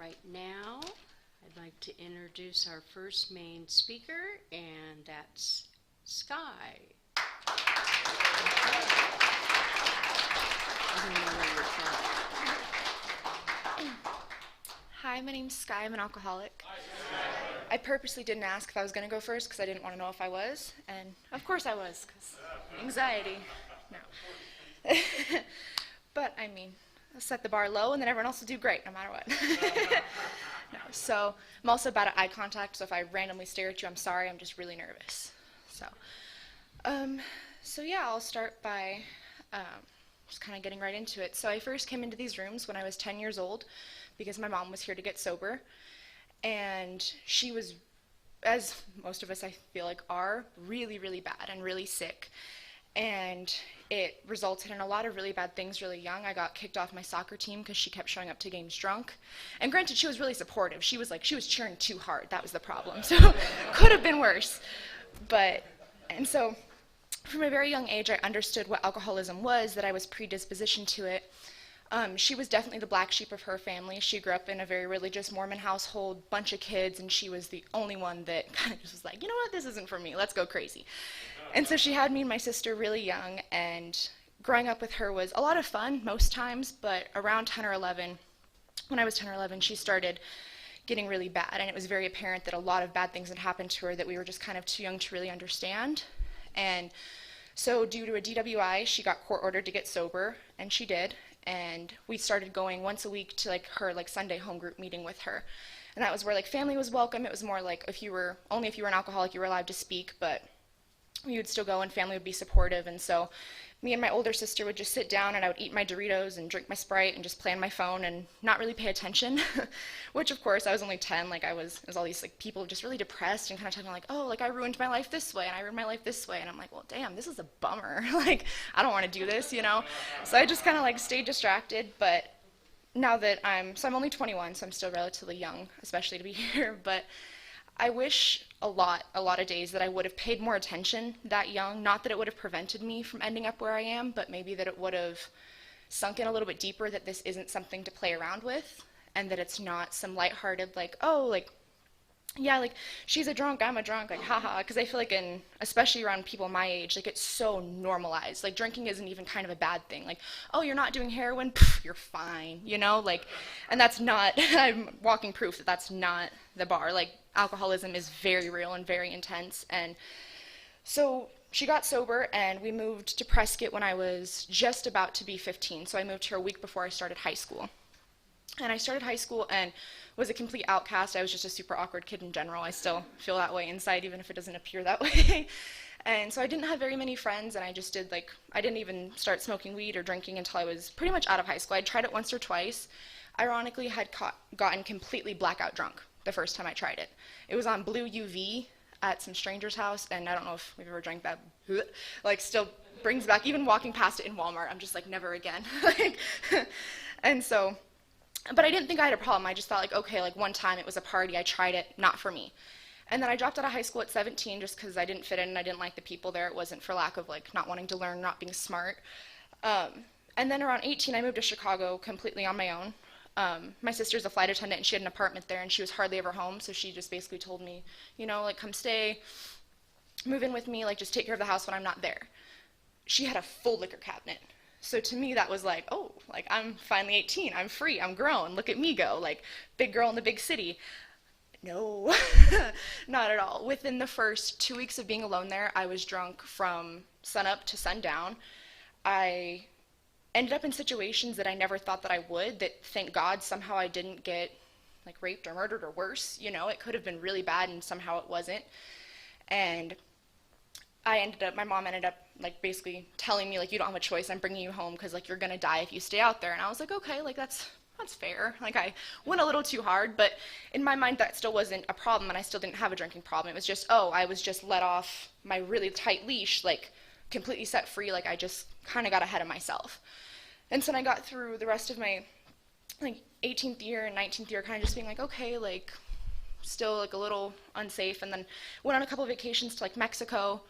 Right now, I'd like to introduce our first main speaker, and that's Sky. I don't know where you're from. Hi, my name's Sky. I'm an alcoholic. I purposely didn't ask if I was going to go first because I didn't want to know if I was, and of course I was, because anxiety. No. But, I mean, I'll set the bar low, and then everyone else will do great, no matter what. No, so I'm also bad at eye contact, so if I randomly stare at you, I'm sorry, I'm just really nervous. So yeah, I'll start by just kind of getting right into it. So I first came into these rooms when I was 10 years old because my mom was here to get sober, and she was, as most of us I feel like are, really, really bad and really sick. And it resulted in a lot of really bad things really young. I got kicked off my soccer team because she kept showing up to games drunk. And granted, she was really supportive. She was cheering too hard. That was the problem. So could have been worse. And so from a very young age, I understood what alcoholism was, that I was predispositioned to it. She was definitely the black sheep of her family. She grew up in a very religious Mormon household, bunch of kids, and she was the only one that kind of just was like, you know what, this isn't for me, let's go crazy. And so she had me and my sister really young, and growing up with her was a lot of fun most times, but around 10 or 11, when I was 10 or 11, she started getting really bad, and it was very apparent that a lot of bad things had happened to her that we were just kind of too young to really understand. And so due to a DWI, she got court ordered to get sober, and she did. And we started going once a week to her Sunday home group meeting with her. And that was where family was welcome. It was more like if you were an alcoholic, you were allowed to speak, but we would still go and family would be supportive. And so me and my older sister would just sit down, and I would eat my Doritos and drink my Sprite and just play on my phone and not really pay attention, which of course I was only 10. It was all these people just really depressed and kind of talking I ruined my life this way and I ruined my life this way. And I'm like, well, damn, this is a bummer. I don't want to do this, So I just kind of stayed distracted. But now that I'm only 21, so I'm still relatively young, especially to be here, but I wish a lot of days that I would have paid more attention that young. Not that it would have prevented me from ending up where I am, but maybe that it would have sunk in a little bit deeper that this isn't something to play around with, and that it's not some lighthearted, she's a drunk, I'm a drunk, haha, because I feel especially around people my age, it's so normalized. Drinking isn't even kind of a bad thing. Oh, you're not doing heroin? Pff, you're fine, and that's not, I'm walking proof that that's not the bar. Alcoholism is very real and very intense. And so she got sober, and we moved to Prescott when I was just about to be 15, so I moved here a week before I started high school. And I started high school and was a complete outcast. I was just a super awkward kid in general. I still feel that way inside, even if it doesn't appear that way. And so I didn't have very many friends, and I just did I didn't even start smoking weed or drinking until I was pretty much out of high school. I'd tried it once or twice. Ironically, had gotten completely blackout drunk the first time I tried it. It was on Blue UV at some stranger's house, and I don't know if we've ever drank that. Still brings back, even walking past it in Walmart, I'm just never again. And so, but I didn't think I had a problem. I just thought okay, one time it was a party, I tried it, not for me. And then I dropped out of high school at 17 just because I didn't fit in and I didn't like the people there. It wasn't for lack of not wanting to learn, not being smart. And then around 18, I moved to Chicago completely on my own. My sister's a flight attendant, and she had an apartment there, and she was hardly ever home, so she just basically told me, come stay, move in with me, just take care of the house when I'm not there. She had a full liquor cabinet. So to me, that was I'm finally 18, I'm free, I'm grown, look at me go, big girl in the big city. No, not at all. Within the first 2 weeks of being alone there, I was drunk from sunup to sundown. I ended up in situations that I never thought that I would, that thank God somehow I didn't get raped or murdered or worse. It could have been really bad and somehow it wasn't. And my mom ended up basically telling me you don't have a choice, I'm bringing you home because you're gonna die if you stay out there. And I was okay, that's fair. I went a little too hard, but in my mind that still wasn't a problem, and I still didn't have a drinking problem. It was just, I was just let off my really tight leash, completely set free, I just kind of got ahead of myself. And so when I got through the rest of my 18th year and 19th year kind of just being okay, still a little unsafe, and then went on a couple of vacations to Mexico.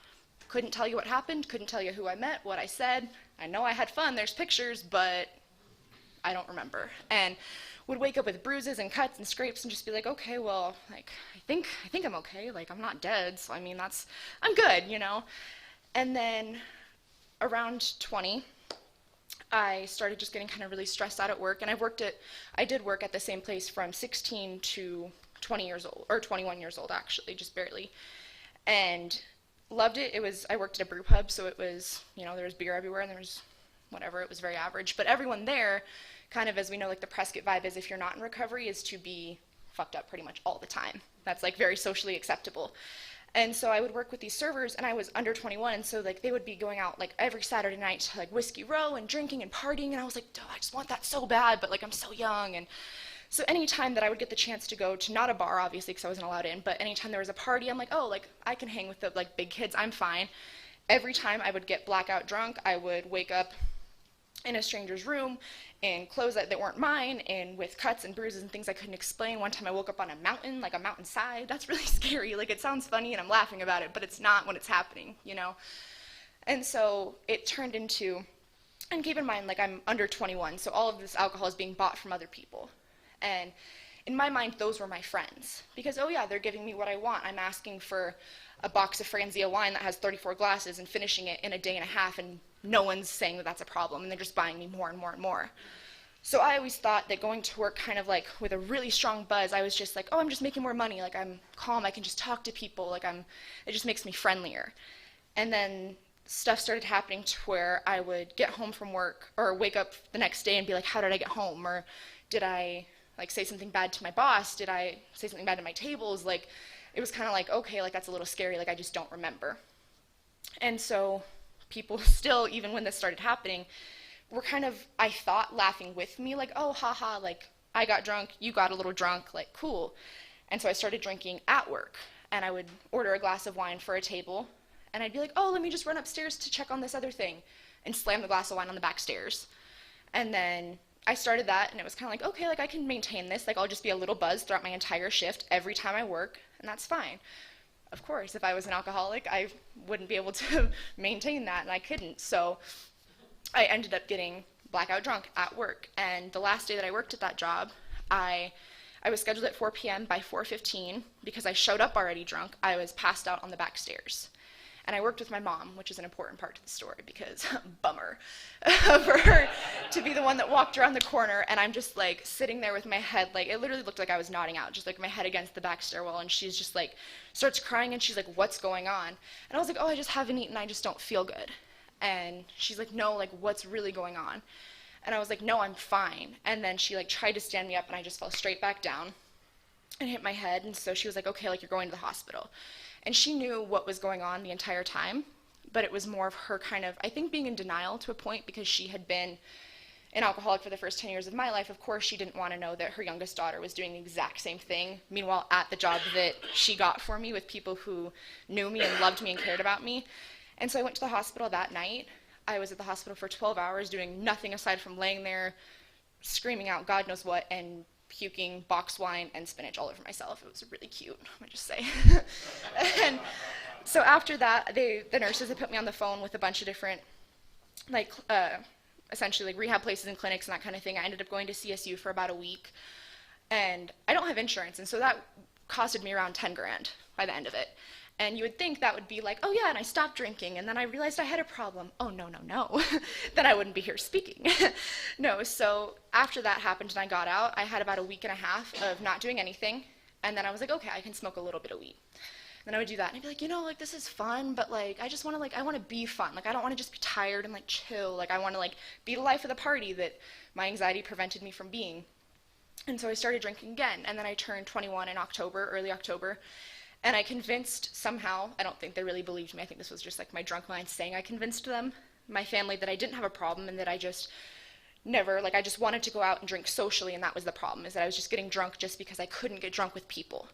Couldn't tell you what happened, couldn't tell you who I met, what I said. I know I had fun, there's pictures, but I don't remember. And would wake up with bruises and cuts and scrapes and just be like, okay, well, like I think I'm okay. Like I'm not dead, so I mean I'm good, you know. And then around 20, I started just getting kind of really stressed out at work, and I did work at the same place from 16 to 20 years old, or 21 years old actually, just barely, and loved it. I worked at a brew pub, so it was, there was beer everywhere, and there was whatever, it was very average, but everyone there, kind of as we know, like the Prescott vibe is if you're not in recovery, is to be fucked up pretty much all the time. That's like very socially acceptable. And so I would work with these servers, and I was under 21, and so like they would be going out like every Saturday night to like Whiskey Row and drinking and partying, and I was like, I just want that so bad, but like I'm so young. And so anytime that I would get the chance to go to, not a bar obviously because I wasn't allowed in, but anytime there was a party, I'm like, oh, like I can hang with the like big kids, I'm fine. Every time I would get blackout drunk, I would wake up in a stranger's room in clothes that weren't mine and with cuts and bruises and things I couldn't explain. One time I woke up on a mountain, like a mountainside. That's really scary. Like it sounds funny and I'm laughing about it, but it's not when it's happening, you know? And so it turned into, and keep in mind, like I'm under 21, so all of this alcohol is being bought from other people. And in my mind, those were my friends. Because, oh yeah, they're giving me what I want. I'm asking for a box of Franzia wine that has 34 glasses and finishing it in a day and a half, and no one's saying that that's a problem, and they're just buying me more and more and more. So I always thought that going to work kind of like with a really strong buzz, I was just like, oh, I'm just making more money, like I'm calm, I can just talk to people, it just makes me friendlier. And then stuff started happening to where I would get home from work or wake up the next day and be like, how did I get home? Or did I like say something bad to my boss? Did I say something bad to my tables? Like it was kind of like, okay, like that's a little scary, like I just don't remember. And so people still, even when this started happening, were kind of, I thought, laughing with me, like, oh, haha, like, I got drunk, you got a little drunk, like, cool. And so I started drinking at work, and I would order a glass of wine for a table, and I'd be like, oh, let me just run upstairs to check on this other thing, and slam the glass of wine on the back stairs. And then I started that, and it was kind of like, okay, like, I can maintain this, like, I'll just be a little buzzed throughout my entire shift every time I work, and that's fine. Of course, if I was an alcoholic, I wouldn't be able to maintain that, and I couldn't. So I ended up getting blackout drunk at work. And the last day that I worked at that job, I was scheduled at 4 p.m. By 4:15, because I showed up already drunk, I was passed out on the back stairs. And I worked with my mom, which is an important part to the story because, bummer, for her to be the one that walked around the corner, and I'm just like sitting there with my head, like it literally looked like I was nodding out, just like my head against the back stairwell, and she's just like, starts crying, and she's like, what's going on? And I was like, oh, I just haven't eaten, I just don't feel good. And she's like, no, like what's really going on? And I was like, no, I'm fine. And then she like tried to stand me up, and I just fell straight back down and hit my head. And so she was like, okay, like you're going to the hospital. And she knew what was going on the entire time, but it was more of her kind of, I think, being in denial to a point, because she had been an alcoholic for the first 10 years of my life. Of course, she didn't want to know that her youngest daughter was doing the exact same thing, meanwhile at the job that she got for me with people who knew me and loved me and cared about me. And so I went to the hospital that night. I was at the hospital for 12 hours doing nothing aside from laying there, screaming out God knows what, and puking box wine and spinach all over myself. It was really cute, I'm gonna just say. And so after that, the nurses had put me on the phone with a bunch of different, like, essentially like rehab places and clinics and that kind of thing. I ended up going to CSU for about a week, and I don't have insurance, and so that costed me around 10 grand by the end of it. And you would think that would be like, oh yeah, and I stopped drinking, and then I realized I had a problem. Oh, no, no, no. Then I wouldn't be here speaking. No, so after that happened and I got out, I had about a week and a half of not doing anything, and then I was like, okay, I can smoke a little bit of weed. Then I would do that, and I'd be like, like, this is fun, but, like, I just want to, like, I want to be fun. Like, I don't want to just be tired and, like, chill. Like, I want to, like, be the life of the party that my anxiety prevented me from being. And so I started drinking again, and then I turned 21 in October, early October, and I convinced somehow, I don't think they really believed me, I think this was just like my drunk mind saying I convinced them, my family, that I didn't have a problem and that I just never, like I just wanted to go out and drink socially, and that was the problem, is that I was just getting drunk just because I couldn't get drunk with people.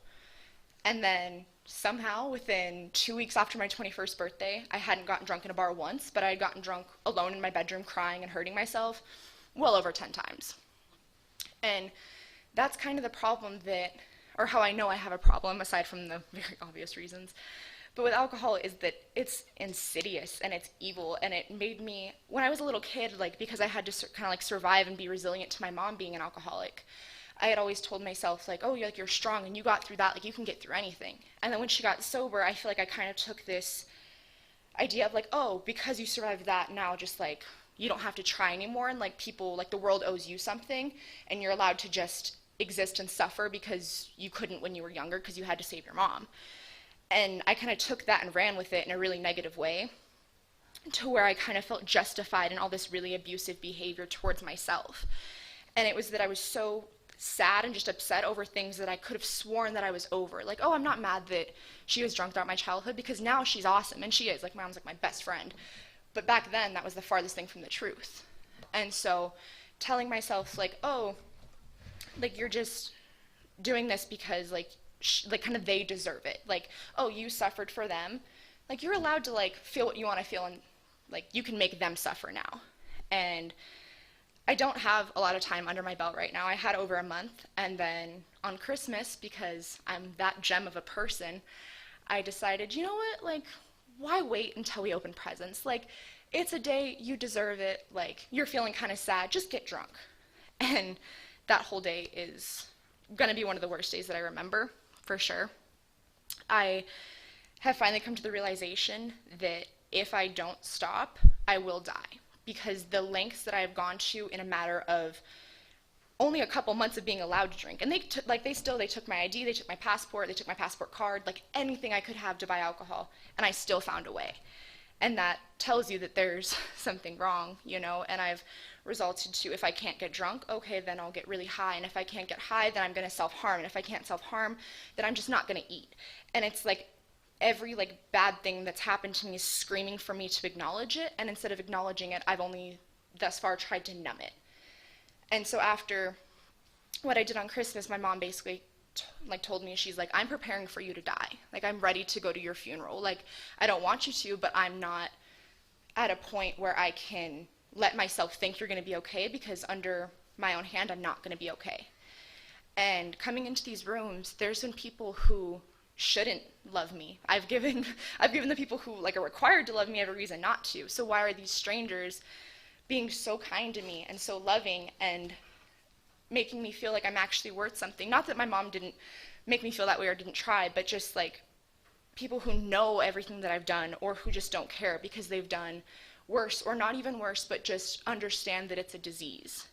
And then somehow within 2 weeks after my 21st birthday, I hadn't gotten drunk in a bar once, but I had gotten drunk alone in my bedroom crying and hurting myself well over 10 times. And that's kind of the problem that, or how I know I have a problem, aside from the very obvious reasons. But with alcohol is that it's insidious and it's evil, and it made me, when I was a little kid, like because I had to kind of like survive and be resilient to my mom being an alcoholic, I had always told myself, like, oh, you're strong and you got through that, like, you can get through anything. And then when she got sober, I feel like I kind of took this idea of, like, oh, because you survived that, now just, like, you don't have to try anymore, and, like, people, like, the world owes you something, and you're allowed to just exist and suffer because you couldn't when you were younger because you had to save your mom. And I kind of took that and ran with it in a really negative way, to where I kind of felt justified in all this really abusive behavior towards myself. And it was that I was so sad and just upset over things that I could have sworn that I was over. Like, oh, I'm not mad that she was drunk throughout my childhood, because now she's awesome, and she is. Like, my mom's like my best friend. But back then, that was the farthest thing from the truth. And so telling myself, like, oh, like, you're just doing this because, like, like, kind of they deserve it. Like, oh, you suffered for them. Like, you're allowed to, like, feel what you want to feel, and, like, you can make them suffer now. And I don't have a lot of time under my belt right now. I had over a month, and then on Christmas, because I'm that gem of a person, I decided, you know what, like, why wait until we open presents? Like, it's a day, you deserve it, like, you're feeling kind of sad, just get drunk. And that whole day is gonna be one of the worst days that I remember, for sure. I have finally come to the realization that if I don't stop, I will die, because the lengths that I've gone to in a matter of only a couple months of being allowed to drink, and they took my ID, they took my passport card, like anything I could have to buy alcohol, and I still found a way. And that tells you that there's something wrong, you know. And I've resulted to, if I can't get drunk, okay, then I'll get really high, and if I can't get high, then I'm going to self-harm, and if I can't self-harm, then I'm just not going to eat. And it's like every, like, bad thing that's happened to me is screaming for me to acknowledge it, and instead of acknowledging it, I've only thus far tried to numb it. And so after what I did on Christmas, my mom basically told me, she's like, I'm preparing for you to die. Like, I'm ready to go to your funeral. Like, I don't want you to, but I'm not at a point where I can let myself think you're going to be okay, because under my own hand, I'm not going to be okay. And coming into these rooms, there's been people who shouldn't love me. I've given the people who, like, are required to love me every reason not to. So why are these strangers being so kind to me and so loving and making me feel like I'm actually worth something? Not that my mom didn't make me feel that way or didn't try, but just, like, people who know everything that I've done, or who just don't care because they've done worse, or not even worse, but just understand that it's a disease.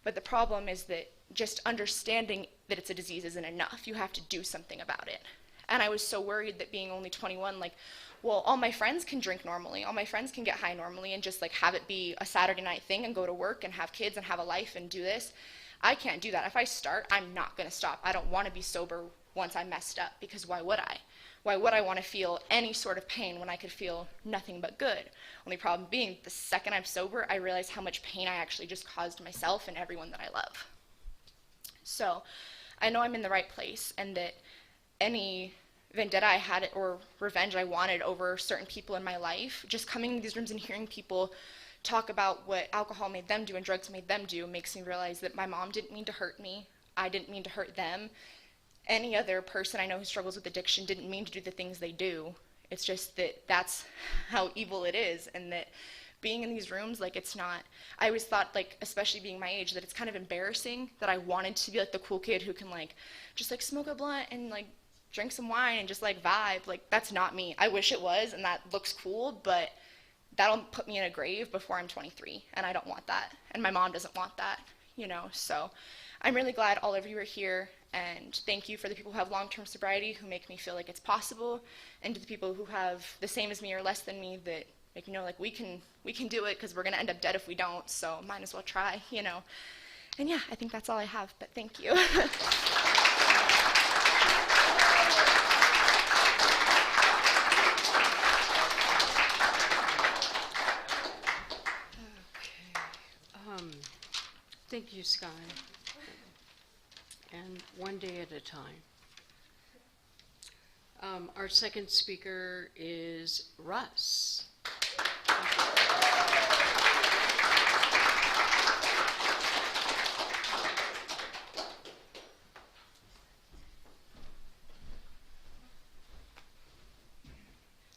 But the problem is that just understanding that it's a disease isn't enough. You have to do something about it. And I was so worried that being only 21, like, well, all my friends can drink normally, all my friends can get high normally, and just, like, have it be a Saturday night thing and go to work and have kids and have a life and do this. I can't do that. If I start, I'm not going to stop. I don't want to be sober once I'm messed up, because why would I? Why would I want to feel any sort of pain when I could feel nothing but good? Only problem being, the second I'm sober, I realize how much pain I actually just caused myself and everyone that I love. So I know I'm in the right place, and that any vendetta I had or revenge I wanted over certain people in my life, just coming into these rooms and hearing people talk about what alcohol made them do and drugs made them do, makes me realize that my mom didn't mean to hurt me. I didn't mean to hurt them. Any other person I know who struggles with addiction didn't mean to do the things they do. It's just that that's how evil it is, and that being in these rooms, like, it's not, I always thought, like, especially being my age, that it's kind of embarrassing that I wanted to be, like, the cool kid who can, like, just, like, smoke a blunt and, like, drink some wine and just, like, vibe. Like, that's not me. I wish it was, and that looks cool, but that'll put me in a grave before I'm 23, and I don't want that, and my mom doesn't want that, you know. So I'm really glad all of you are here, and thank you for the people who have long-term sobriety, who make me feel like it's possible, and to the people who have the same as me or less than me, that make me know, like, we can do it, because we're going to end up dead if we don't, so might as well try, you know. And yeah, I think that's all I have, but thank you. Thank you, Sky. And one day at a time. Our second speaker is Russ.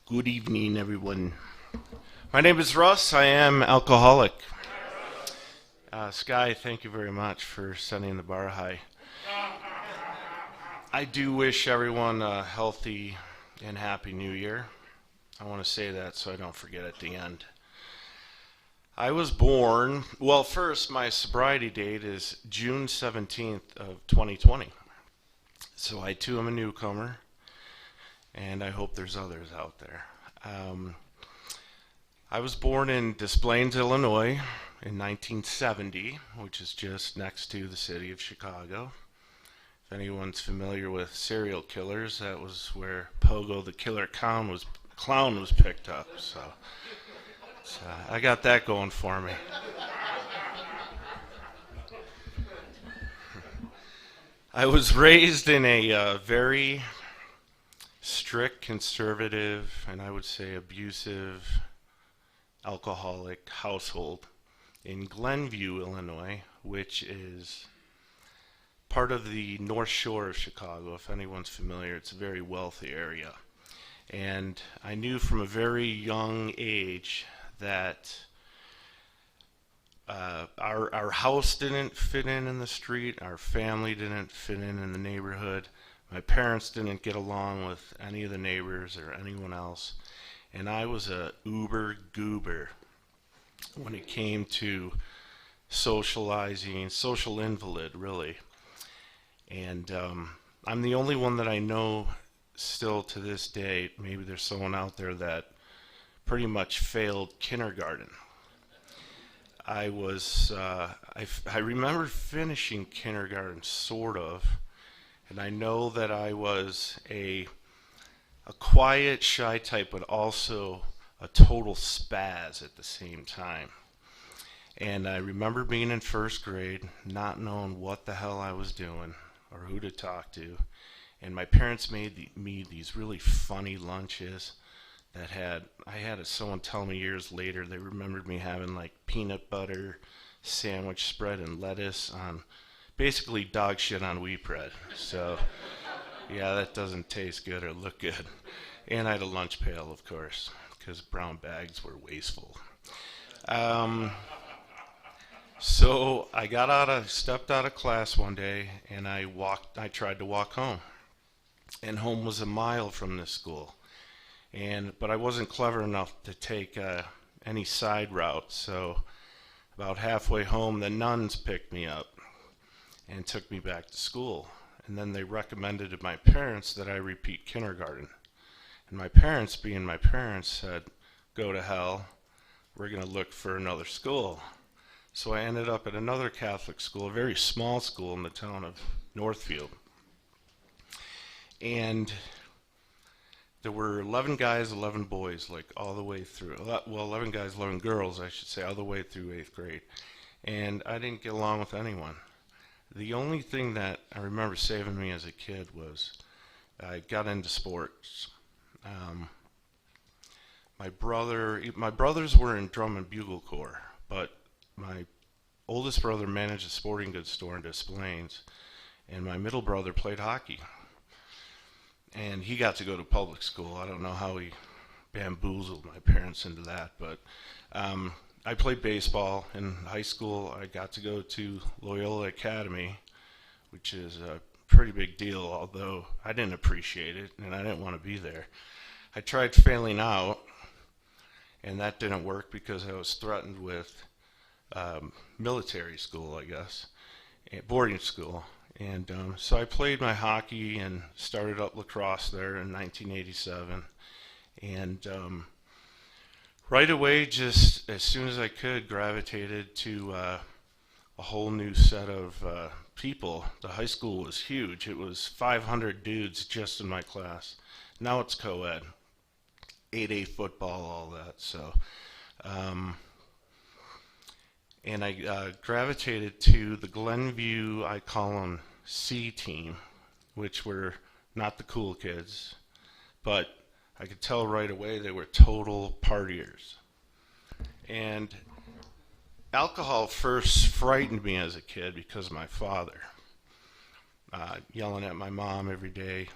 Good evening, everyone. My name is Russ. I am alcoholic. Sky, thank you very much for setting the bar high. I do wish everyone a healthy and happy new year. I want to say that so I don't forget at the end. I was born, well, first, my sobriety date is June 17th of 2020. So I too am a newcomer, and I hope there's others out there. Um, I was born in Des Plaines, Illinois in 1970, which is just next to the city of Chicago. If anyone's familiar with serial killers, that was where Pogo the Killer Clown was picked up. So I got that going for me. I was raised in a very strict, conservative, and I would say abusive, alcoholic household in Glenview, Illinois, which is part of the North Shore of Chicago. If anyone's familiar, it's a very wealthy area. And I knew from a very young age that our house didn't fit in the street, our family didn't fit in the neighborhood, my parents didn't get along with any of the neighbors or anyone else, and I was a uber goober when it came to socializing, social invalid really. And I'm the only one that I know still to this day, maybe there's someone out there that pretty much failed kindergarten. I remember finishing kindergarten sort of, and I know that I was a quiet, shy type, but also a total spaz at the same time. And I remember being in first grade, not knowing what the hell I was doing or who to talk to, and my parents made me these really funny lunches that I had someone tell me years later they remembered me having like peanut butter sandwich spread and lettuce on basically dog shit on wheat bread. So yeah, that doesn't taste good or look good. And I had a lunch pail, of course, because brown bags were wasteful. So I stepped out of class one day and I tried to walk home. And home was a mile from this school. But I wasn't clever enough to take any side route, so about halfway home the nuns picked me up and took me back to school. And then they recommended to my parents that I repeat kindergarten. And my parents, being my parents, said, "Go to hell, we're going to look for another school." So I ended up at another Catholic school, a very small school in the town of Northfield. And there were 11 guys, 11 boys, like all the way through. Well, 11 guys, 11 girls, I should say, all the way through 8th grade. And I didn't get along with anyone. The only thing that I remember saving me as a kid was I got into sports. My brothers were in drum and bugle corps, but my oldest brother managed a sporting goods store in Des Plaines, and my middle brother played hockey. And he got to go to public school. I don't know how he bamboozled my parents into that, but I played baseball in high school. I got to go to Loyola Academy, which is a pretty big deal, although I didn't appreciate it and I didn't want to be there. I tried failing out, and that didn't work because I was threatened with military school, I guess, boarding school. And so I played my hockey and started up lacrosse there in 1987. And right away, just as soon as I could, gravitated to a whole new set of people. The high school was huge. It was 500 dudes just in my class. Now it's co-ed, 8A football, all that. So, and I gravitated to the Glenview, I call them C team, which were not the cool kids, but I could tell right away they were total partiers. And alcohol first frightened me as a kid because of my father, yelling at my mom every day,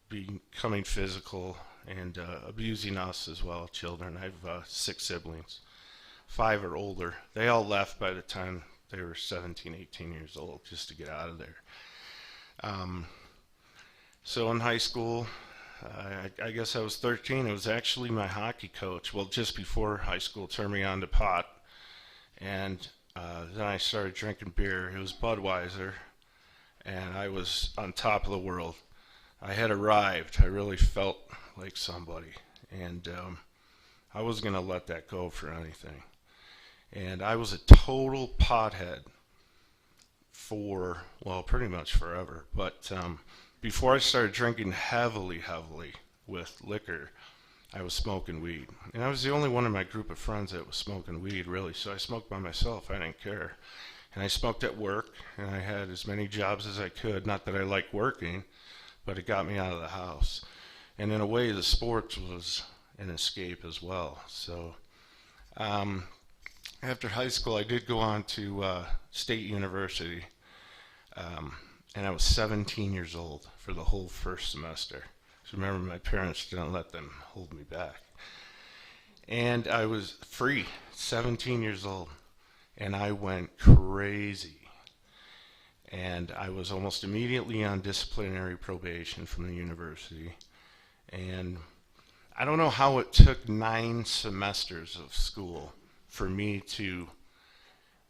becoming physical, and abusing us as well, children. I have 6 siblings. 5 are older. They all left by the time they were 17, 18 years old just to get out of there. So in high school, I guess I was 13. It was actually my hockey coach. Well, just before high school, turned me on to pot, and then I started drinking beer. It was Budweiser, and I was on top of the world. I had arrived. I really felt like somebody, and I wasn't gonna let that go for anything. And I was a total pothead for, well, pretty much forever. But before I started drinking heavily with liquor, I was smoking weed. And I was the only one in my group of friends that was smoking weed, really. So I smoked by myself. I didn't care. And I smoked at work, and I had as many jobs as I could. Not that I liked working, but it got me out of the house. And in a way, the sports was an escape as well. So after high school, I did go on to State University, and I was 17 years old for the whole first semester. So remember, my parents didn't let them hold me back. And I was free, 17 years old, and I went crazy. And I was almost immediately on disciplinary probation from the university. And I don't know how it took 9 semesters of school for me to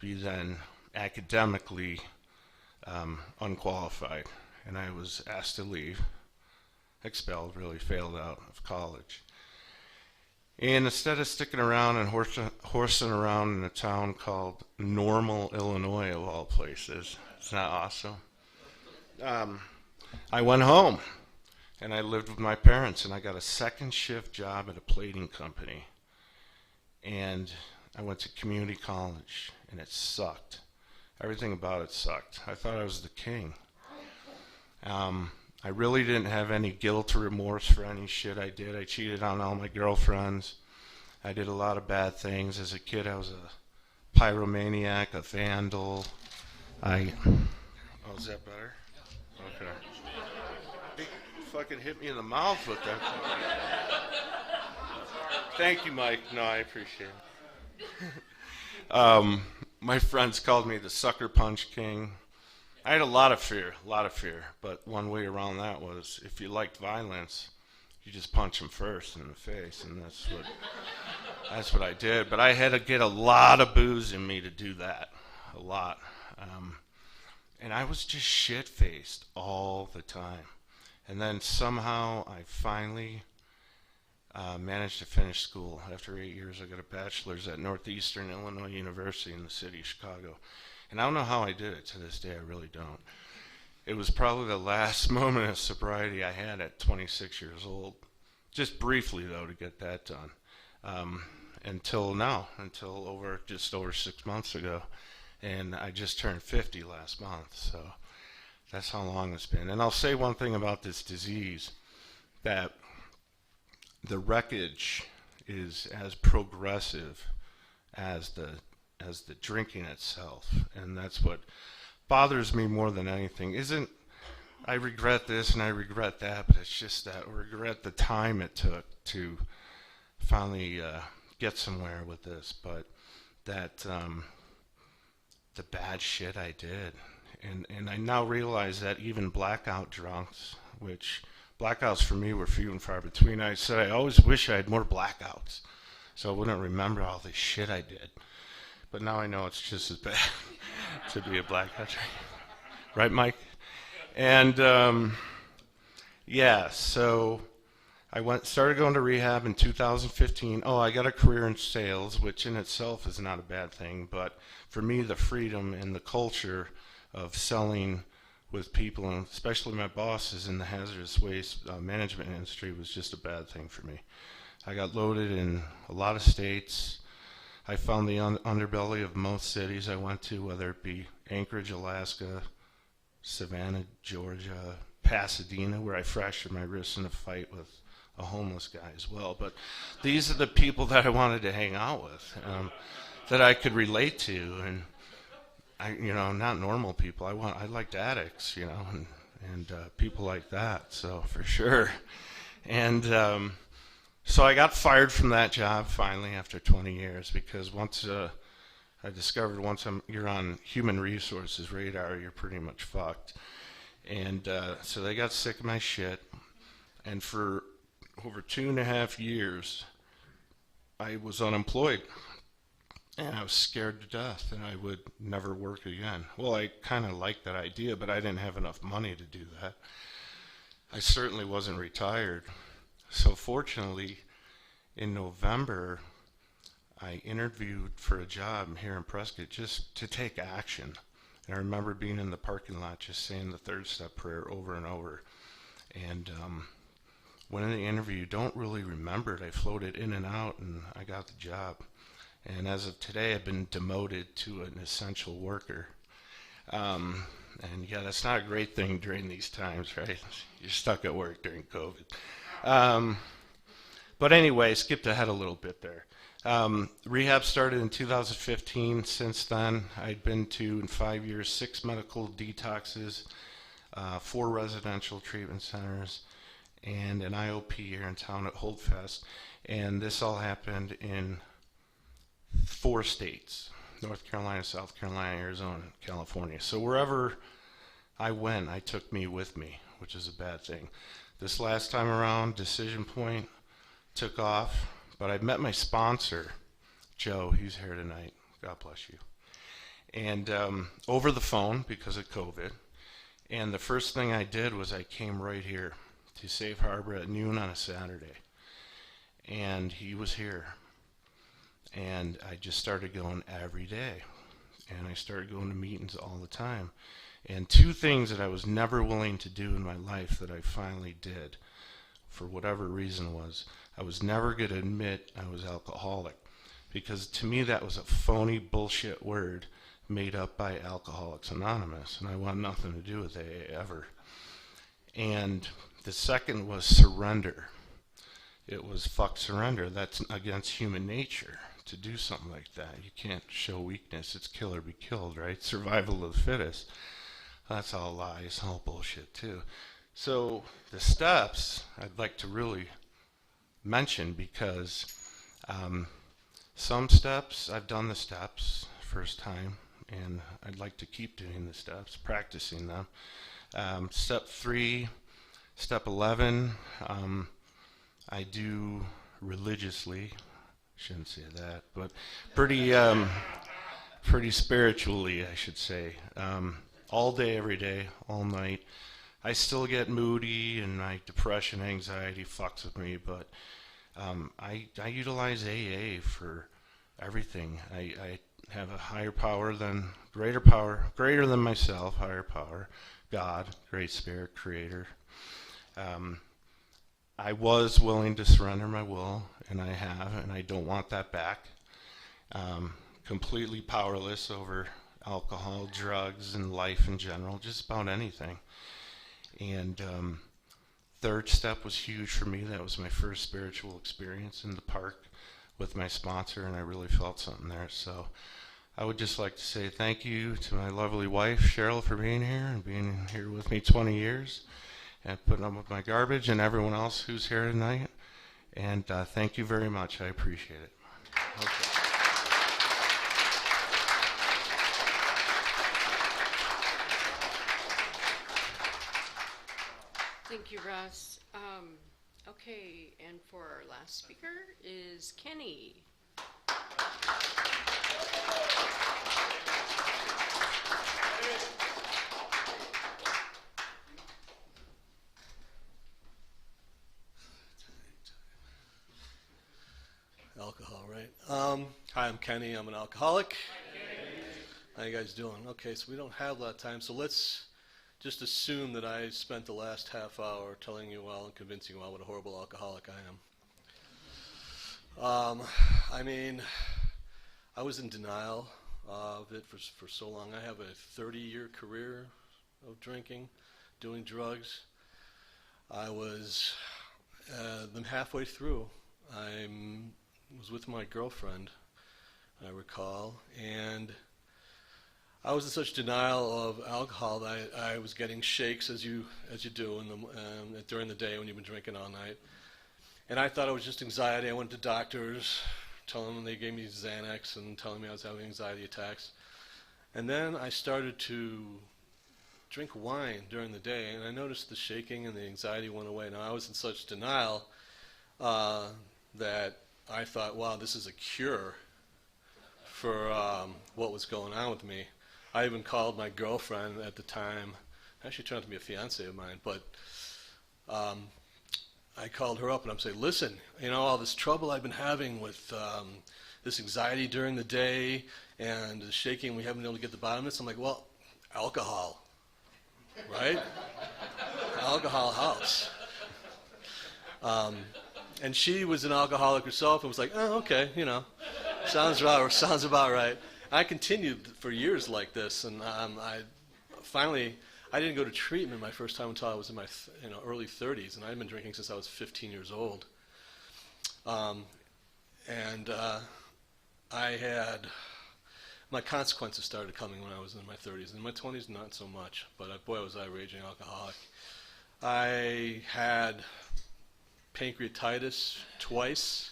be then academically unqualified. And I was asked to leave, expelled, really failed out of college. And instead of sticking around and horsing around in a town called Normal, Illinois, of all places, it's not awesome. I went home, and I lived with my parents, and I got a second shift job at a plating company. And I went to community college, and it sucked. Everything about it sucked. I thought I was the king. I really didn't have any guilt or remorse for any shit I did. I cheated on all my girlfriends. I did a lot of bad things. As a kid, I was a pyromaniac, a vandal. Oh, is that better? Okay. He fucking hit me in the mouth with that. Thank you, Mike. No, I appreciate it. My friends called me the Sucker Punch King. I had a lot of fear, but one way around that was if you liked violence, you just punch them first in the face, and that's what I did. But I had to get a lot of booze in me to do that, a lot. And I was just shit-faced all the time. And then somehow I finally managed to finish school. After 8 years, I got a bachelor's at Northeastern Illinois University in the city of Chicago. And I don't know how I did it to this day. I really don't. It was probably the last moment of sobriety I had at 26 years old. Just briefly, though, to get that done. Until now, just over 6 months ago. And I just turned 50 last month. So that's how long it's been. And I'll say one thing about this disease, that the wreckage is as progressive as the drinking itself, and that's what bothers me more than anything. I regret this and I regret that, but it's just that I regret the time it took to finally get somewhere with this, but that the bad shit I did, and I now realize that even blackout drunks, which blackouts for me were few and far between. I said I always wish I had more blackouts, so I wouldn't remember all the shit I did. But now I know it's just as bad to be a blackout drunk. Right, Mike? And so I started going to rehab in 2015. Oh, I got a career in sales, which in itself is not a bad thing. But for me, the freedom and the culture of selling with people, and especially my bosses in the hazardous waste management industry, was just a bad thing for me. I got loaded in a lot of states. I found the underbelly of most cities I went to, whether it be Anchorage, Alaska, Savannah, Georgia, Pasadena, where I fractured my wrist in a fight with a homeless guy as well. But these are the people that I wanted to hang out with, that I could relate to, and not normal people. I liked addicts, and people like that. So for sure, and. So I got fired from that job finally after 20 years because I discovered you're on human resources radar, you're pretty much fucked. And so they got sick of my shit. And for over 2.5 years, I was unemployed. And I was scared to death and I would never work again. Well, I kind of liked that idea, but I didn't have enough money to do that. I certainly wasn't retired. So fortunately, in November, I interviewed for a job here in Prescott just to take action. And I remember being in the parking lot just saying the third step prayer over and over. And went in the interview, don't really remember it. I floated in and out and I got the job. And as of today, I've been demoted to an essential worker. And yeah, that's not a great thing during these times, right? You're stuck at work during COVID. But anyway, skipped ahead a little bit there. Rehab started in 2015. Since then, I'd been to, in 5 years, 6 medical detoxes, 4 residential treatment centers, and an IOP here in town at Holdfest. And this all happened in 4 states: North Carolina, South Carolina, Arizona, California. So wherever I went, I took me with me, which is a bad thing. This last time around, Decision Point took off, but I met my sponsor, Joe. He's here tonight. God bless you. And over the phone because of COVID. And the first thing I did was I came right here to Safe Harbor at noon on a Saturday. And he was here. And I just started going every day. And I started going to meetings all the time. And 2 things that I was never willing to do in my life that I finally did, for whatever reason, was I was never going to admit I was alcoholic. Because to me that was a phony bullshit word made up by Alcoholics Anonymous. And I want nothing to do with AA ever. And the second was surrender. It was fuck surrender. That's against human nature to do something like that. You can't show weakness. It's kill or be killed, right? Survival of the fittest. That's all lies, all bullshit too. So the steps I'd like to really mention, because some steps, I've done the steps first time, and I'd like to keep doing the steps, practicing them. Step 3, step 11, I do religiously. Shouldn't say that, but pretty spiritually, I should say. All day, every day, all night. I still get moody, and my depression, anxiety fucks with me, but I utilize AA for everything. I have a higher power than, greater than myself, higher power, God, Great Spirit, Creator. I was willing to surrender my will, and I have, and I don't want that back. Completely powerless over alcohol, drugs, and life in general, just about anything. And third step was huge for me. That was my first spiritual experience in the park with my sponsor, and I really felt something there. So I would just like to say thank you to my lovely wife, Cheryl, for being here and being here with me 20 years. And putting up with my garbage, and everyone else who's here tonight. And thank you very much. I appreciate it. Okay. Thank you, Russ. Okay, and for our last speaker is Kenny. Alcohol, right? Hi, I'm Kenny. I'm an alcoholic. How you guys doing? Okay, so we don't have a lot of time, so let's just assume that I spent the last half hour telling you all and convincing you all what a horrible alcoholic I am. I mean, I was in denial of it for so long. I have a 30-year career of drinking, doing drugs. I was then halfway through, I was with my girlfriend, I recall, and I was in such denial of alcohol that I was getting shakes, as you do during the day when you've been drinking all night. And I thought it was just anxiety. I went to doctors, telling them, they gave me Xanax and telling me I was having anxiety attacks. And then I started to drink wine during the day, and I noticed the shaking and the anxiety went away. Now, I was in such denial that I thought, wow, this is a cure for what was going on with me. I even called my girlfriend at the time. Actually turned out to be a fiance of mine, but I called her up and I'm saying, listen, all this trouble I've been having with this anxiety during the day and the shaking, we haven't been able to get to the bottom of this. I'm like, well, alcohol, right? Alcohol helps. And she was an alcoholic herself and was like, oh, okay, sounds about right. I continued for years like this, and I didn't go to treatment my first time until I was in my early 30s, and I'd been drinking since I was 15 years old. My consequences started coming when I was in my 30s. In my 20s, not so much, but boy, was I a raging alcoholic. I had pancreatitis twice.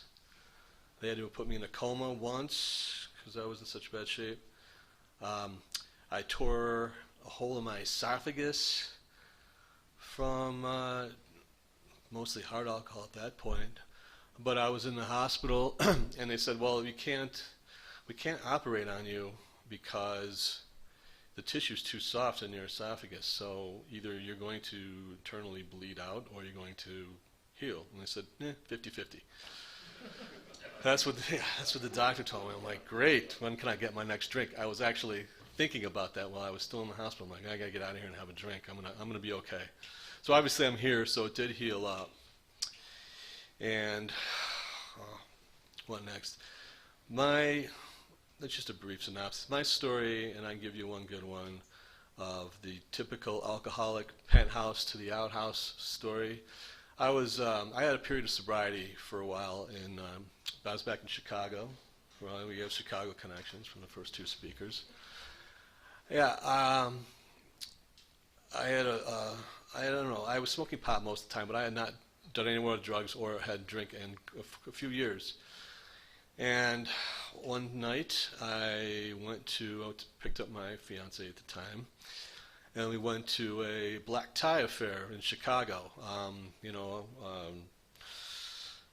They had to put me in a coma once because I was in such bad shape. I tore a hole in my esophagus from mostly hard alcohol at that point. But I was in the hospital, and they said, well, we can't operate on you because the tissue's too soft in your esophagus, so either you're going to internally bleed out or you're going to heal. And they said, 50-50. That's what the doctor told me. I'm like, great, when can I get my next drink? I was actually thinking about that while I was still in the hospital. I'm like, I gotta get out of here and have a drink. I'm gonna be okay. So obviously I'm here, so it did heal up. And what next? That's just a brief synopsis. My story, and I can give you one good one, of the typical alcoholic penthouse to the outhouse story. I had a period of sobriety for a while. I was back in Chicago. Well, we have Chicago connections from the first two speakers. Yeah, I don't know. I was smoking pot most of the time, but I had not done any more drugs or had drink in a few years. And one night I picked up my fiance at the time, and we went to a black tie affair in Chicago.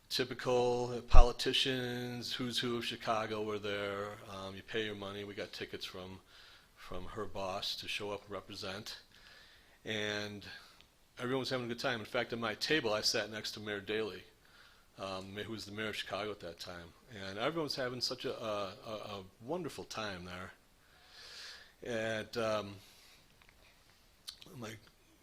Typical politicians, who's who of Chicago were there. You pay your money. We got tickets from her boss to show up and represent. And everyone was having a good time. In fact, at my table, I sat next to Mayor Daley, who was the mayor of Chicago at that time. And everyone was having such a wonderful time there. And my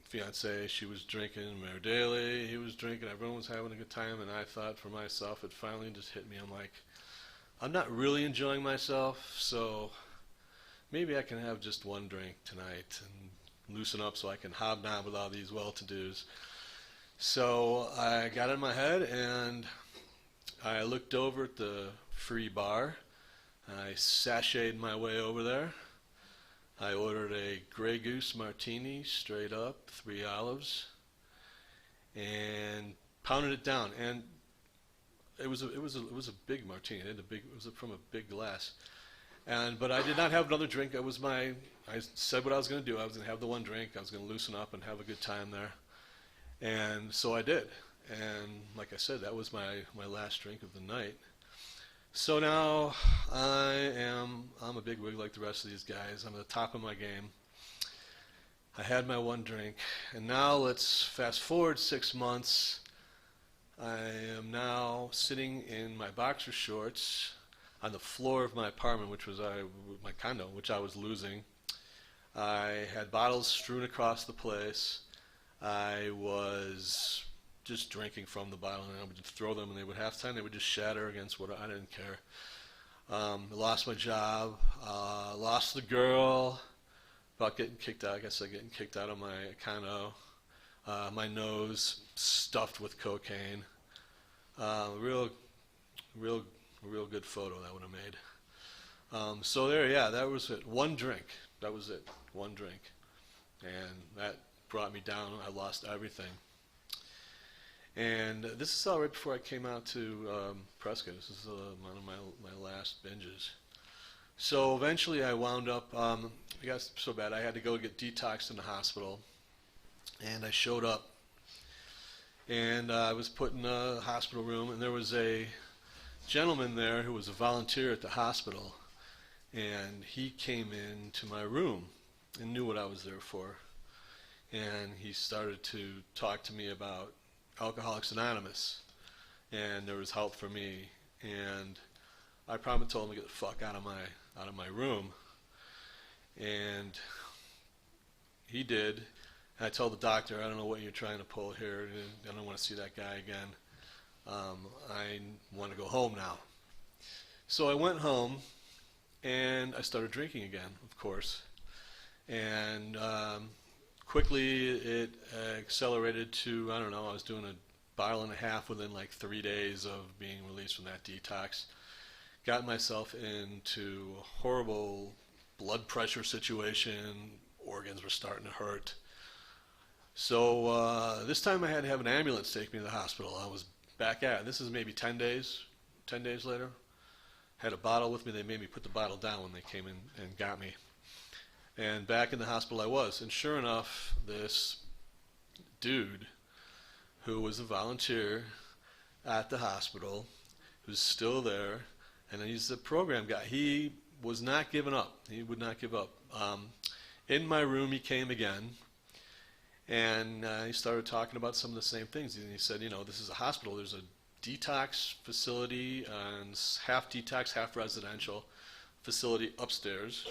fiance, she was drinking, Mayor Daley, he was drinking, everyone was having a good time, and I thought for myself, it finally just hit me. I'm like, I'm not really enjoying myself, so maybe I can have just one drink tonight and loosen up so I can hobnob with all these well-to-dos. So I got in my head and I looked over at the free bar. I sashayed my way over there. I ordered a Grey Goose martini, straight up, 3 olives, and pounded it down. And it was a big martini. It was from a big glass. But I did not have another drink. I said what I was going to do. I was going to have the one drink. I was going to loosen up and have a good time there. And so I did. And like I said, that was my last drink of the night. So now I'm a big wig like the rest of these guys. I'm at the top of my game. I had my one drink. And now let's fast forward 6 months. I am now sitting in my boxer shorts on the floor of my apartment, which was my condo, which I was losing. I had bottles strewn across the place. I was just drinking from the bottle, and I would just throw them, and they would half-time, they would just shatter against what I didn't care. I lost my job, lost the girl, about getting kicked out. I guess getting kicked out of my condo. My nose stuffed with cocaine. Real good photo that would have made. So there, yeah, that was it. One drink. That was it. One drink. And that brought me down. I lost everything. And this is all right before I came out to Prescott. This is one of my last binges. So eventually I wound up, it got so bad I had to go get detoxed in the hospital. And I showed up, and I was put in a hospital room, and there was a gentleman there who was a volunteer at the hospital, and he came into my room and knew what I was there for. And he started to talk to me about Alcoholics Anonymous, and there was help for me. And I promptly told him to get the fuck out of my room, and he did. And I told the doctor, I don't know what you're trying to pull here. I don't want to see that guy again. I want to go home now. So I went home, and I started drinking again, of course. And quickly it accelerated to, I don't know, I was doing a bottle and a half within like 3 days of being released from that detox. Got myself into a horrible blood pressure situation. Organs were starting to hurt. So this time I had to have an ambulance take me to the hospital. I was back at it. This is maybe 10 days later. Had a bottle with me. They made me put the bottle down when they came in and got me. And back in the hospital I was. And sure enough, this dude who was a volunteer at the hospital, who's still there, and he's a program guy. He was not giving up. He would not give up. In my room he came again. And he started talking about some of the same things. And he said, this is a hospital. There's a detox facility, and half detox, half residential facility upstairs.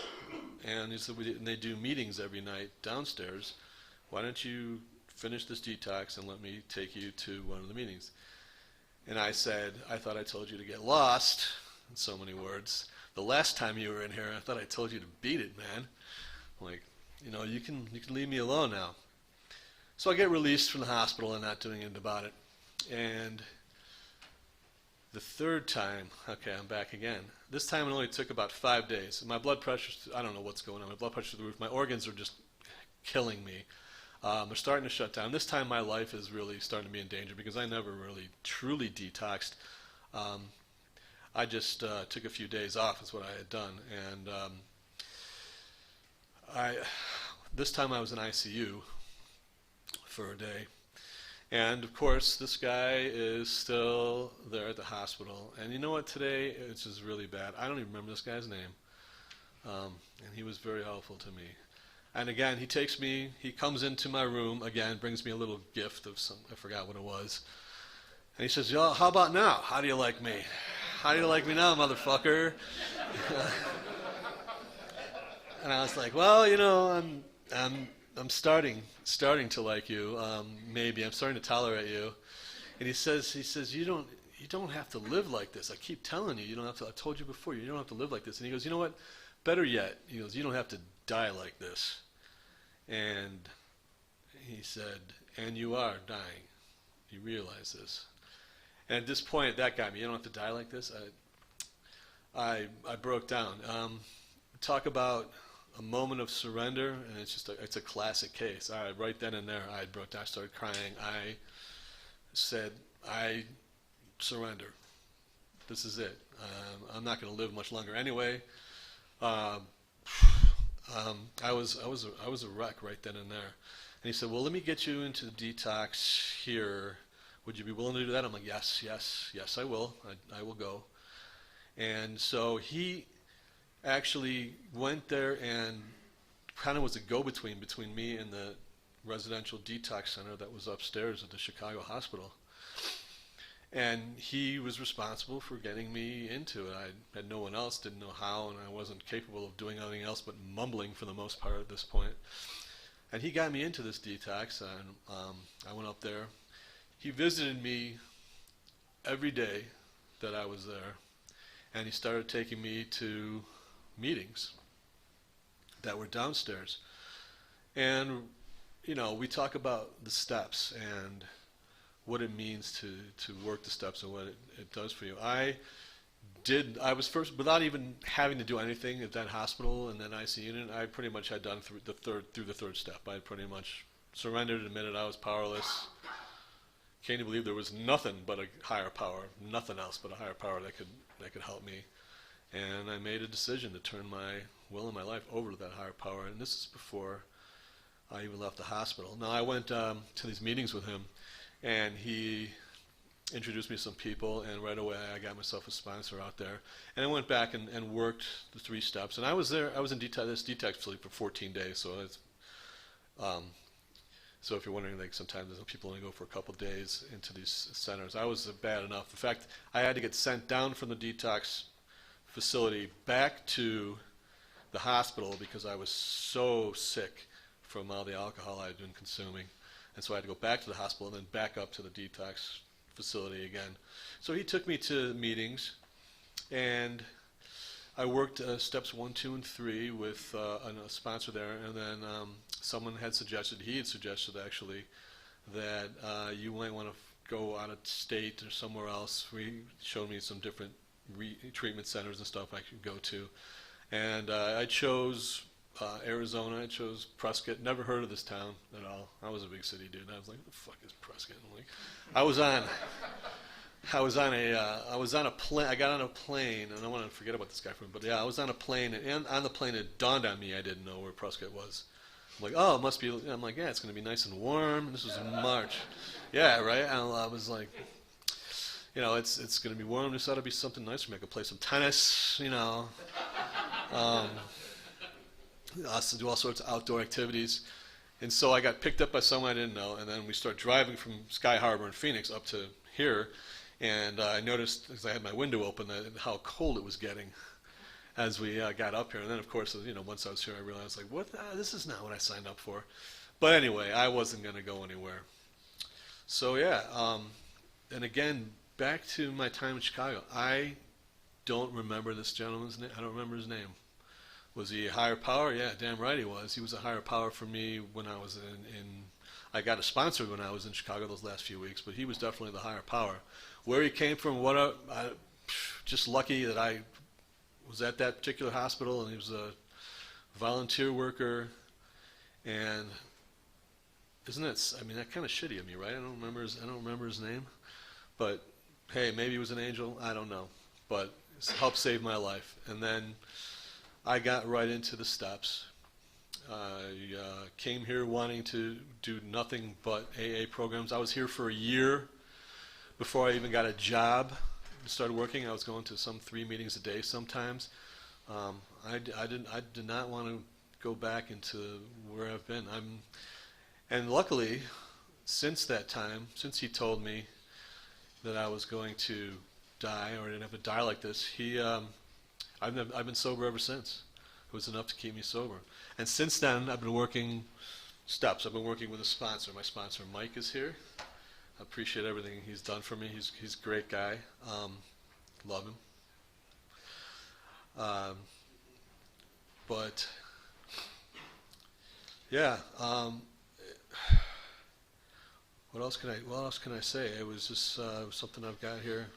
And he said, and they do meetings every night downstairs. Why don't you finish this detox and let me take you to one of the meetings? And I said, I thought I told you to get lost, in so many words. The last time you were in here, I thought I told you to beat it, man. Like, you can leave me alone now. So I get released from the hospital and not doing anything about it. And the third time, okay, I'm back again. This time it only took about 5 days. My blood pressure, I don't know what's going on. My blood pressure's through the roof. My organs are just killing me. They're starting to shut down. This time my life is really starting to be in danger because I never really truly detoxed. I just took a few days off is what I had done. And this time I was in ICU for a day. And of course, this guy is still there at the hospital. And you know what, today, it's just really bad. I don't even remember this guy's name. And he was very helpful to me. And again, he comes into my room, again, brings me a little gift of I forgot what it was. And he says, "Yo, how about now? How do you like me? How do you like me now, motherfucker?" And I was like, well, I'm starting to like you. Maybe I'm starting to tolerate you. And he says, you don't have to live like this. I keep telling you, you don't have to. I told you before, you don't have to live like this. And he goes, you know what? Better yet, he goes, you don't have to die like this. And he said, and you are dying. You realize this. And at this point, that got me. You don't have to die like this. I broke down. Talk about a moment of surrender, and it's a classic case. Right then and there, I broke down. I started crying. I said, I surrender. This is it. I'm not going to live much longer anyway. I was a wreck right then and there. And he said, well, let me get you into the detox here. Would you be willing to do that? I'm like, yes, I will. I will go. And so he actually went there and kind of was a go-between between me and the residential detox center that was upstairs at the Chicago hospital. And he was responsible for getting me into it. I had no one else, didn't know how, and I wasn't capable of doing anything else but mumbling for the most part at this point. And he got me into this detox, and I went up there. He visited me every day that I was there, and he started taking me to meetings that were downstairs. And, we talk about the steps and what it means to work the steps and what it does for you. I was first, without even having to do anything at that hospital and that ICU unit, I pretty much had done through the third step. I had pretty much surrendered, admitted I was powerless. Can't even believe there was nothing but a higher power, nothing else but a higher power that could help me. And I made a decision to turn my will and my life over to that higher power. And this is before I even left the hospital. Now, I went to these meetings with him, and he introduced me to some people, and right away I got myself a sponsor out there. And I went back and worked the 3 steps. And I was there, I was in this detox facility for 14 days. So it's, so if you're wondering, like sometimes people only go for a couple days into these centers. I was bad enough. In fact, I had to get sent down from the detox facility back to the hospital because I was so sick from all the alcohol I had been consuming. And so I had to go back to the hospital and then back up to the detox facility again. So he took me to meetings, and I worked steps 1, 2, and 3 with a sponsor there, and then someone had suggested, he had suggested actually, that you might want to go out of state or somewhere else. He showed me some different treatment centers and stuff I could go to. And I chose Arizona. I chose Prescott. Never heard of this town at all. I was a big city dude. I was like, "What the fuck is Prescott?" I'm like, I was on a plane. I got on a plane, and I want to forget about this guy for a minute, but yeah, I was on a plane, and on the plane it dawned on me I didn't know where Prescott was. I'm like, oh, it must be. I'm like, yeah, it's going to be nice and warm. This was in March. Yeah, right. And I was like, you know, it's going to be warm. This ought to be something nice for me. I could play some tennis, you know. Us to do all sorts of outdoor activities. And so I got picked up by someone I didn't know, and then we started driving from Sky Harbor in Phoenix up to here, and I noticed, as I had my window open, how cold it was getting as we got up here. And then, of course, you know, once I was here, I realized, like, what? This is not what I signed up for. But anyway, I wasn't going to go anywhere. So yeah, and again, back to my time in Chicago, I don't remember this gentleman's name. I don't remember his name. Was he a higher power? Yeah, damn right he was. He was a higher power for me when I was I got a sponsor when I was in Chicago those last few weeks, but he was definitely the higher power. Where he came from, just lucky that I was at that particular hospital, and he was a volunteer worker. And isn't it? I mean, that kind of shitty of me, right? I don't remember his name, but hey, maybe he was an angel. I don't know, but it helped save my life. And then I got right into the steps. I came here wanting to do nothing but AA programs. I was here for a year before I even got a job and started working. I was going to some 3 meetings a day sometimes. I did not want to go back into where I've been. And luckily, since that time, since he told me that I was going to die or I didn't have to die like this, I've been sober ever since. It was enough to keep me sober. And since then, I've been working steps. I've been working with a sponsor. My sponsor, Mike, is here. I appreciate everything he's done for me. He's a great guy. Love him. But yeah, what else can I say? It was just something I've got here.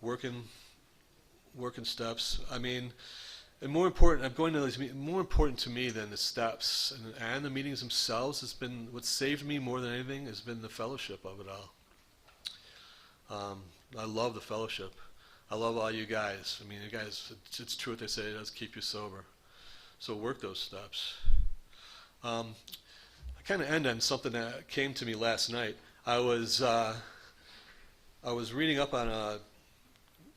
Working steps. I mean, and more important, I'm going to these meetings. More important to me than the steps and the meetings themselves has been what saved me more than anything has been the fellowship of it all. I love the fellowship. I love all you guys. I mean, you guys, it's true what they say. It does keep you sober. So work those steps. I kind of end on something that came to me last night. I was reading up on a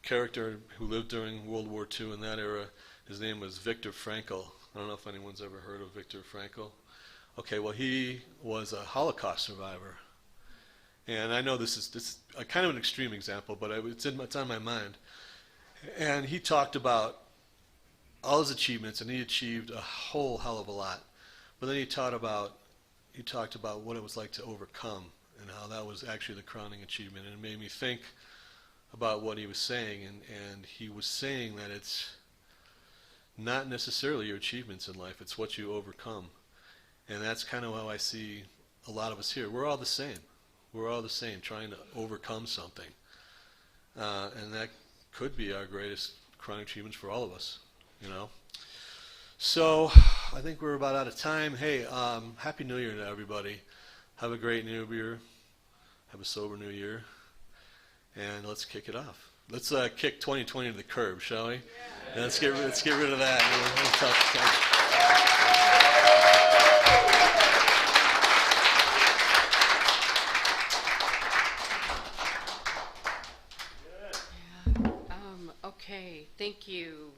character who lived during World War II in that era. His name was Viktor Frankl. I don't know if anyone's ever heard of Viktor Frankl. Okay, well, he was a Holocaust survivor. And I know this is a kind of an extreme example, but it's on my mind. And he talked about all his achievements, and he achieved a whole hell of a lot. But then he talked about what it was like to overcome, and how that was actually the crowning achievement. And it made me think about what he was saying, and he was saying that it's not necessarily your achievements in life, it's what you overcome. And that's kind of how I see a lot of us here. We're all the same. We're all the same, trying to overcome something. And that could be our greatest chronic achievements for all of us, you know. So I think we're about out of time. Hey, Happy New Year to everybody. Have a great New Year. Have a sober New Year. And let's kick it off. let's kick 2020 to the curb, shall we? Yeah. Let's get rid of that. Okay, thank you.